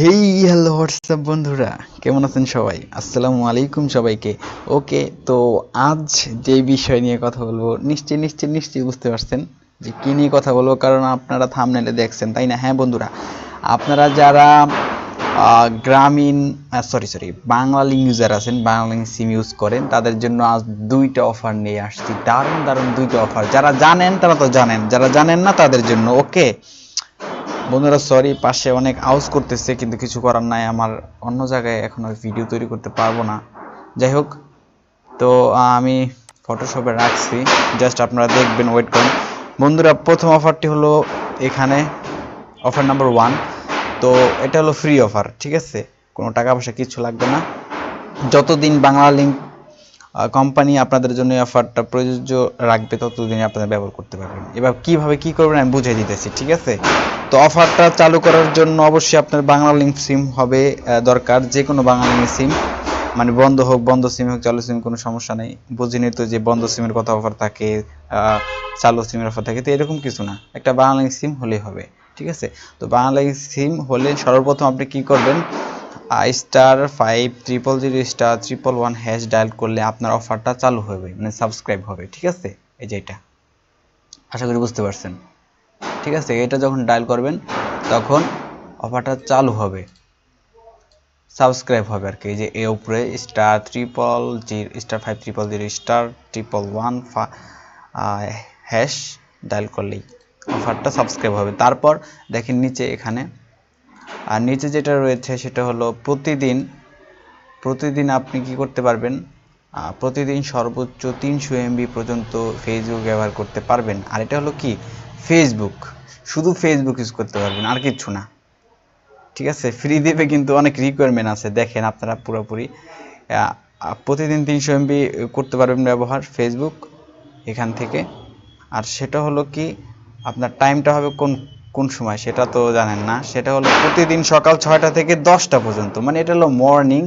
Hey hello WhatsApp বন্ধুরা, কেমন আছেন সবাই? আসসালামু আলাইকুম সবাইকে। ওকে, তো আজ যে বিষয় নিয়ে কথা বলবো নিশ্চয়ই বুঝতে পারছেন যে কী নিয়ে কথা বলবো, কারণ আপনারা থাম্বনেলে দেখছেন, তাই না? হ্যাঁ বন্ধুরা, আপনারা যারা গ্রামীণ বাংলালিংক ইউজার আছেন, বাংলালিংক সিম ইউজ করেন, তাদের জন্য আজ দুইটা অফার নিয়ে আসছি। দারুণ দুইটা অফার। যারা জানেন তারা তো জানেন, যারা জানেন না তাদের জন্য। ওকে বন্ধুরা, সরি পাশে অনেক আওয়াজ করতেছে, কিন্তু কিছু করার নাই, আমার অন্য জায়গায় এখন আর ভিডিও তৈরি করতে পারবো না। যাই হোক, তো আমি ফটোশপে রাখছি, জাস্ট আপনারা দেখবেন, ওয়েট করুন বন্ধুরা। প্রথম অফারটি হলো এখানে, অফার নাম্বার 1। তো এটা হলো ফ্রি অফার, ঠিক আছে? কোনো টাকা পয়সা কিছু লাগবে না। যতদিন বাংলালিংক কোম্পানি আপনাদের জন্য এই অফারটা প্রযোজ্য রাখবে, ততদিন আপনারা ব্যবহার করতে পারবেন। এবার কিভাবে কি করবেন আমি বুঝিয়ে দিতেছি, ঠিক আছে? তো অফারটা চালু করার জন্য অবশ্যই আপনার বাংলালিংক সিম হবে দরকার, যে কোনো বাংলালিংক সিম, মানে বন্ধ হোক, বন্ধ সিম হোক, চালু সিম, কোনো সমস্যা নেই। বুঝিনি তো যে বন্ধ সিমের কথা অফার থাকে, চালু সিমের অফার থাকে, তো এরকম কিছু না, একটা বাংলালিংক সিম হলেই হবে, ঠিক আছে? তো বাংলালিংক সিম হলে সর্বপ্রথম আপনি কি করবেন, *500*111# ডায়াল করলে আপনার অফারটা চালু হবে, মানে সাবস্ক্রাইব হবে, ঠিক আছে? এই যে এটা, আশা করি বুঝতে পারছেন, ঠিক আছে? এটা যখন ডায়াল করবেন তখন অফারটা চালু হবে, সাবস্ক্রাইব হবে আর কি। এই যে এর উপরে *500*111# ডায়াল করলেই অফারটা সাবস্ক্রাইব হবে। তারপর দেখেন নিচে এখানে, আর নিচে যেটা রয়েছে সেটা হলো প্রতিদিন আপনি কি করতে পারবেন, প্রতিদিন সর্বোচ্চ 300 MB পর্যন্ত ফেসবুক ব্যবহার করতে পারবেন। আর এটা হলো কি, ফেসবুক, শুধু ফেসবুক ইউজ করতে পারবেন, আর কিচ্ছু না, ঠিক আছে? ফ্রি দেবে, কিন্তু অনেক রিকোয়ারমেন্ট আছে, দেখেন আপনারা পুরোপুরি। প্রতিদিন 300 MB করতে পারবেন ব্যবহার ফেসবুক এখান থেকে। আর সেটা হলো কি, আপনার টাইমটা হবে কোন সময় সেটা তো জানেন না, সেটা হলো প্রতিদিন সকাল 6টা থেকে 10টা পর্যন্ত, মানে এটা হলো মর্নিং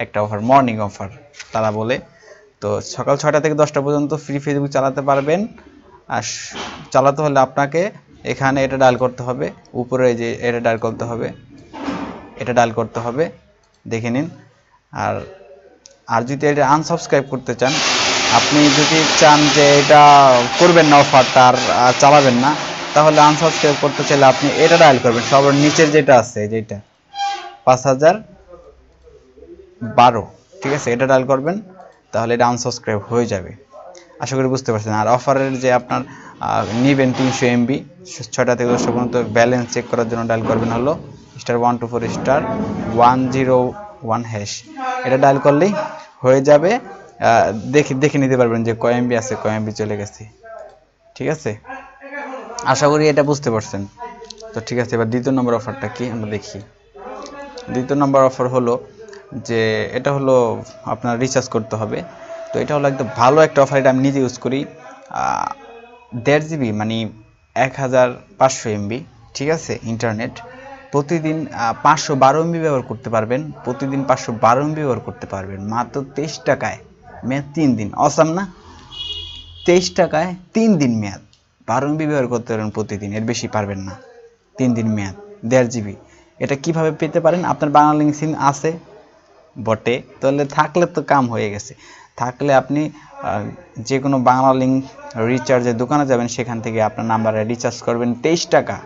একটা অফার, মর্নিং অফার তারা বলে। তো সকাল 6টা থেকে 10টা পর্যন্ত ফ্রি ফেসবুক চালাতে পারবেন। আর চালাতে হলে আপনাকে এখানে এটা ডায়াল করতে হবে, উপরে যে এটা ডায়াল করতে হবে, দেখে নিন। আর যদি এটা আনসাবস্ক্রাইব করতে চান, আপনি যদি চান যে এটা করবেন না, অফারটা আর চালাবেন না, তাহলে আনসাবস্ক্রাইব করতে চাইলে আপনি এটা ডায়াল করবেন, সবার নিচের যেটা আছে, যেটা 5012, ঠিক আছে? এটা ডায়াল করবেন, তাহলে এটা আনসাবস্ক্রাইব হয়ে যাবে। আশা করি বুঝতে পারছেন। আর অফারের যে আপনার নেবেন 300 MB 6টা থেকে 10টা পর্যন্ত, ব্যালেন্স চেক করার জন্য ডায়াল করবেন হলো *124*101#, এটা ডায়াল করলেই হয়ে যাবে। দেখে নিতে পারবেন যে কয় MB আছে, কয় MB চলে গেছে, ঠিক আছে? আশা করি এটা বুঝতে পারছেন। তো ঠিক আছে, এবার দ্বিতীয় নম্বর অফারটা কি আমরা দেখি। দ্বিতীয় নম্বর অফার হলো যে এটা হলো আপনার রিচার্জ করতে হবে। তো এটা হলো একদম ভালো একটা অফার, এটা আমি নিজে ইউজ করি। 1.5 GB মানে 1500 MB, ঠিক আছে? ইন্টারনেট প্রতিদিন 512 MB ব্যবহার করতে পারবেন, প্রতিদিন 512 MB ব্যবহার করতে পারবেন মাত্র 23 টাকায়, মেয়াদ 3 দিন। অসাম না? 23 টাকায় 3 দিন মেয়াদ, 12 MB ব্যবহার করতে পারবেন প্রতিদিন, এর বেশি পারবেন না। 3 দিন মেয়াদ, 1.5 GB। এটা কিভাবে পেতে পারেন? আপনার বাংলালিংক সিম আছে বটে, তাহলে থাকলে তো কাম হয়ে গেছে। থাকলে আপনি যে কোনো বাংলালিংক রিচার্জের দোকানে যাবেন, সেখান থেকে আপনার নাম্বারে রিচার্জ করবেন 23 টাকা,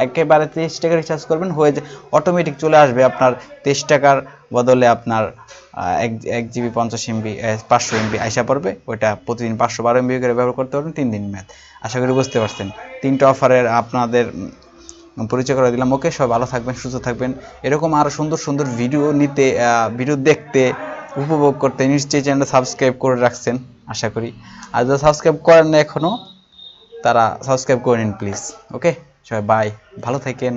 একেবারে 23 টাকা রিচার্জ করবেন, হয়ে যায়, অটোমেটিক চলে আসবে আপনার 23 টাকার বদলে আপনার 1 GB 50 MB 500 MB আইসা পড়বে। ওইটা প্রতিদিন 512 MB করে ব্যবহার করতে পারবেন, 3 দিন মেয়াদ। আশা করি বুঝতে পারছেন। 3টা অফারের আপনাদের পরিচয় করে দিলাম। ওকে, সবাই ভালো থাকবেন, সুস্থ থাকবেন। এরকম আরও সুন্দর ভিডিও দেখতে, উপভোগ করতে নিশ্চয়ই চ্যানেলটা সাবস্ক্রাইব করে রাখছেন আশা করি। আর যারা সাবস্ক্রাইব করেন না এখনও, তারা সাবস্ক্রাইব করে নিন প্লিজ। ওকে, সবাই বাই, ভালো থাকেন।